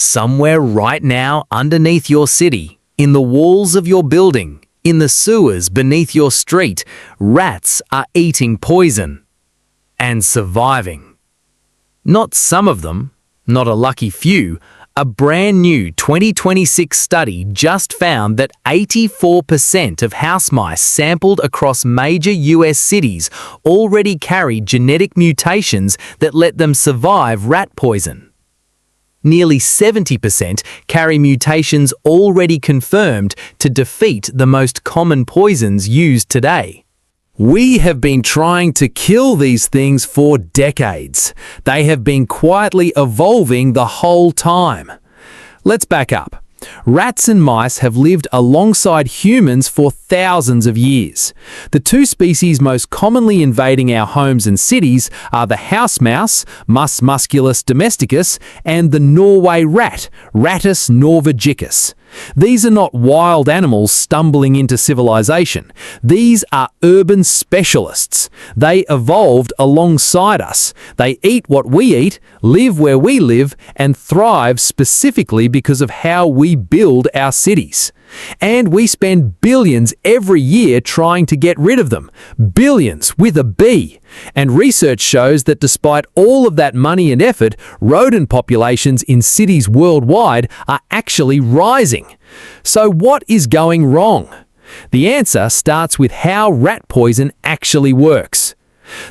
Somewhere right now underneath your city, in the walls of your building, in the sewers beneath your street, rats are eating poison and surviving. Not some of them, not a lucky few. A brand new 2026 study just found that 84% of house mice sampled across major US cities already carried genetic mutations that let them survive rat poison. Nearly 70% carry mutations already confirmed to defeat the most common poisons used today. We have been trying to kill these things for decades. They have been quietly evolving the whole time. Let's back up. Rats and mice have lived alongside humans for thousands of years. The two species most commonly invading our homes and cities are the house mouse, Mus musculus domesticus, and the Norway rat, Rattus norvegicus. These are not wild animals stumbling into civilization. These are urban specialists. They evolved alongside us. They eat what we eat, live where we live, and thrive specifically because of how we build our cities. And we spend billions every year trying to get rid of them. Billions with a B. And research shows that despite all of that money and effort, rodent populations in cities worldwide are actually rising. So what is going wrong? The answer starts with how rat poison actually works.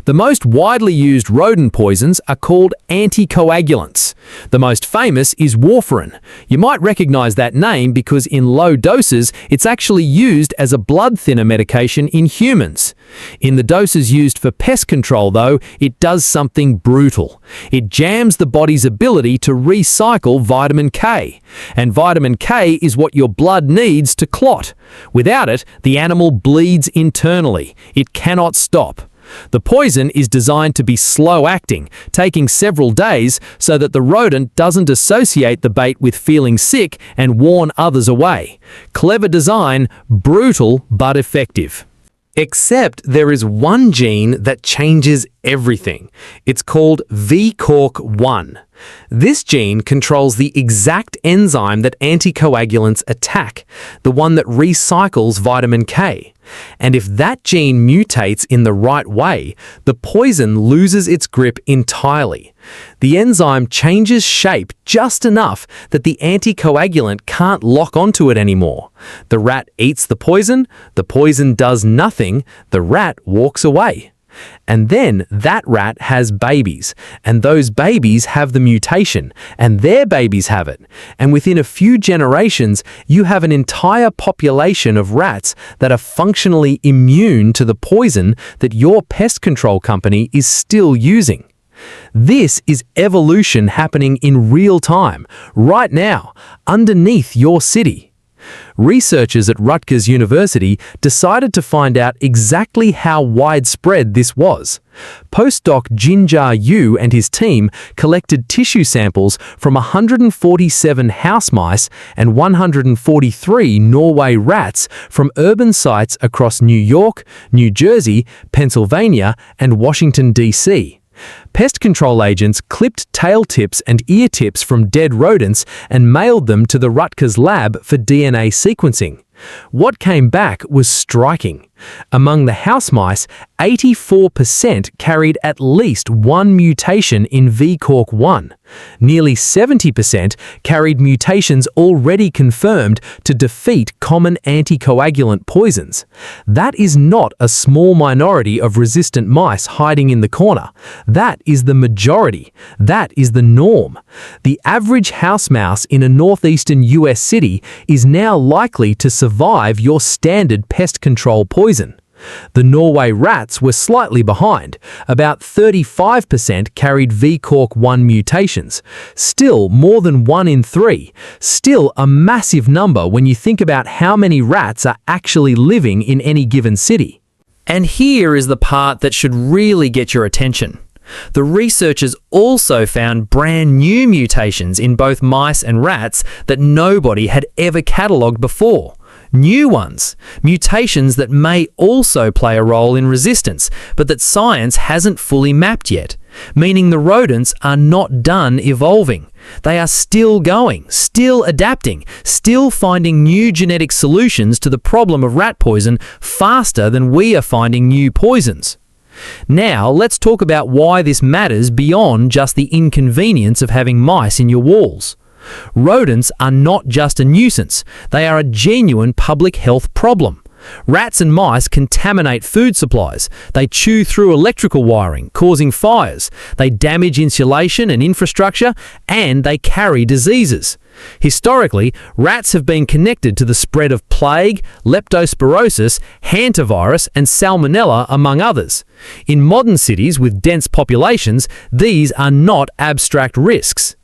The most widely used rodent poisons are called anticoagulants. The most famous is warfarin. You might recognize that name because in low doses, it's actually used as a blood thinner medication in humans. In the doses used for pest control, though, it does something brutal. It jams the body's ability to recycle vitamin K. And vitamin K is what your blood needs to clot. Without it, the animal bleeds internally. It cannot stop. The poison is designed to be slow-acting, taking several days so that the rodent doesn't associate the bait with feeling sick and warn others away. Clever design, brutal but effective. Except there is one gene that changes everything. It's called VCORK1. This gene controls the exact enzyme that anticoagulants attack, the one that recycles vitamin K. And if that gene mutates in the right way, the poison loses its grip entirely. The enzyme changes shape just enough that the anticoagulant can't lock onto it anymore. The rat eats the poison does nothing, the rat walks away. And then that rat has babies, and those babies have the mutation, and their babies have it. And within a few generations, you have an entire population of rats that are functionally immune to the poison that your pest control company is still using. This is evolution happening in real time, right now, underneath your city. Researchers at Rutgers University decided to find out exactly how widespread this was. Postdoc Jinja Yu and his team collected tissue samples from 147 house mice and 143 Norway rats from urban sites across New York, New Jersey, Pennsylvania, and Washington, D.C. Pest control agents clipped tail tips and ear tips from dead rodents and mailed them to the Rutgers lab for DNA sequencing. What came back was striking. Among the house mice, 84% carried at least one mutation in VCORK1. Nearly 70% carried mutations already confirmed to defeat common anticoagulant poisons. That is not a small minority of resistant mice hiding in the corner. That is the majority. That is the norm. The average house mouse in a northeastern US city is now likely to survive your standard pest control poison. The Norway rats were slightly behind. About 35% carried VCORK1 mutations. Still more than 1 in 3. Still a massive number when you think about how many rats are actually living in any given city. And here is the part that should really get your attention. The researchers also found brand new mutations in both mice and rats that nobody had ever catalogued before. New ones, mutations that may also play a role in resistance, but that science hasn't fully mapped yet, meaning the rodents are not done evolving. They are still going, still adapting, still finding new genetic solutions to the problem of rat poison faster than we are finding new poisons. Now, let's talk about why this matters beyond just the inconvenience of having mice in your walls. Rodents are not just a nuisance, they are a genuine public health problem. Rats and mice contaminate food supplies. They chew through electrical wiring, causing fires. They damage insulation and infrastructure, and they carry diseases. Historically, rats have been connected to the spread of plague, leptospirosis, hantavirus, and salmonella, among others. In modern cities with dense populations, these are not abstract risks.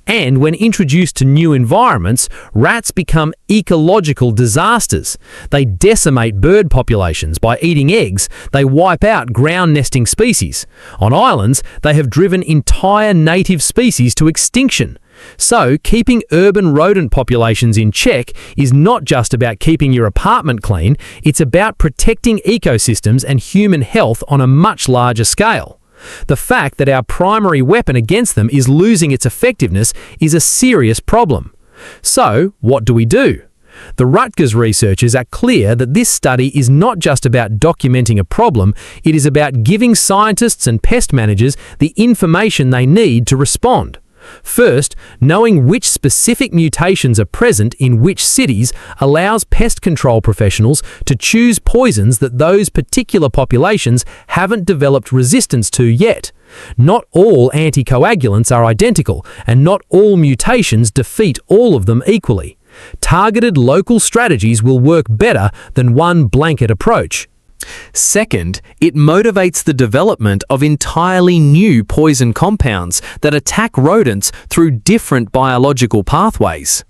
And when introduced to new environments, rats become ecological disasters. They decimate bird populations by eating eggs. They wipe out ground nesting species. On islands, they have driven entire native species to extinction. So, keeping urban rodent populations in check is not just about keeping your apartment clean, it's about protecting ecosystems and human health on a much larger scale. The fact that our primary weapon against them is losing its effectiveness is a serious problem. So, what do we do? The Rutgers researchers are clear that this study is not just about documenting a problem, it is about giving scientists and pest managers the information they need to respond. First, knowing which specific mutations are present in which cities allows pest control professionals to choose poisons that those particular populations haven't developed resistance to yet. Not all anticoagulants are identical, and not all mutations defeat all of them equally. Targeted local strategies will work better than one blanket approach. Second, it motivates the development of entirely new poison compounds that attack rodents through different biological pathways.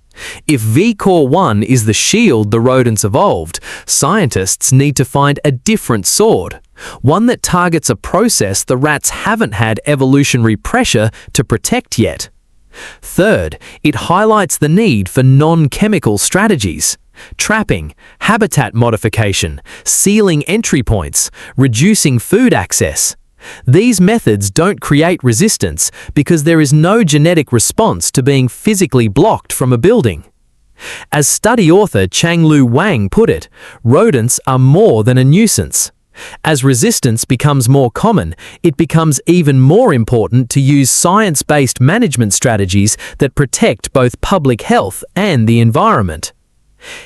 If VCOR1 is the shield the rodents evolved, scientists need to find a different sword, one that targets a process the rats haven't had evolutionary pressure to protect yet. Third, it highlights the need for non-chemical strategies. Trapping, habitat modification, sealing entry points, reducing food access. These methods don't create resistance because there is no genetic response to being physically blocked from a building. As study author Chang-Lu Wang put it, rodents are more than a nuisance. As resistance becomes more common, it becomes even more important to use science-based management strategies that protect both public health and the environment.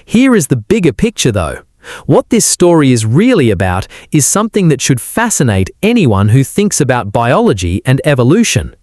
Here is the bigger picture though. What this story is really about is something that should fascinate anyone who thinks about biology and evolution.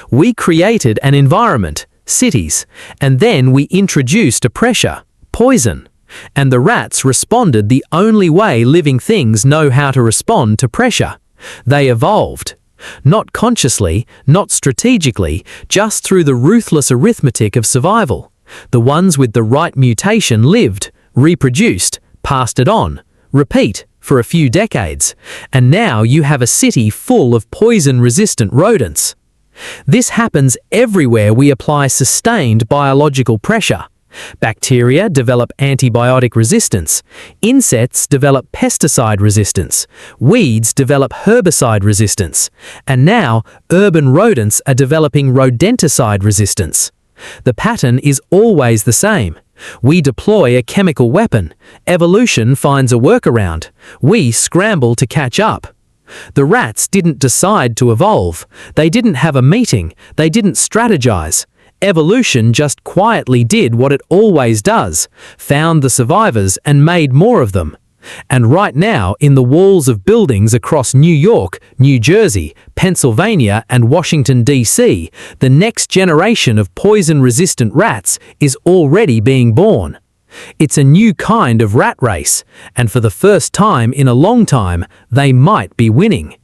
We created an environment, cities, and then we introduced a pressure, poison. And the rats responded the only way living things know how to respond to pressure. They evolved. Not consciously, not strategically, just through the ruthless arithmetic of survival. The ones with the right mutation lived, reproduced, passed it on, repeat, for a few decades, and now you have a city full of poison-resistant rodents. This happens everywhere we apply sustained biological pressure. Bacteria develop antibiotic resistance, insects develop pesticide resistance, weeds develop herbicide resistance, and now urban rodents are developing rodenticide resistance. The pattern is always the same. We deploy a chemical weapon, evolution finds a workaround, we scramble to catch up. The rats didn't decide to evolve, they didn't have a meeting, they didn't strategize. Evolution just quietly did what it always does, found the survivors and made more of them. And right now, in the walls of buildings across New York, New Jersey, Pennsylvania, and Washington, D.C., the next generation of poison-resistant rats is already being born. It's a new kind of rat race, and for the first time in a long time, they might be winning.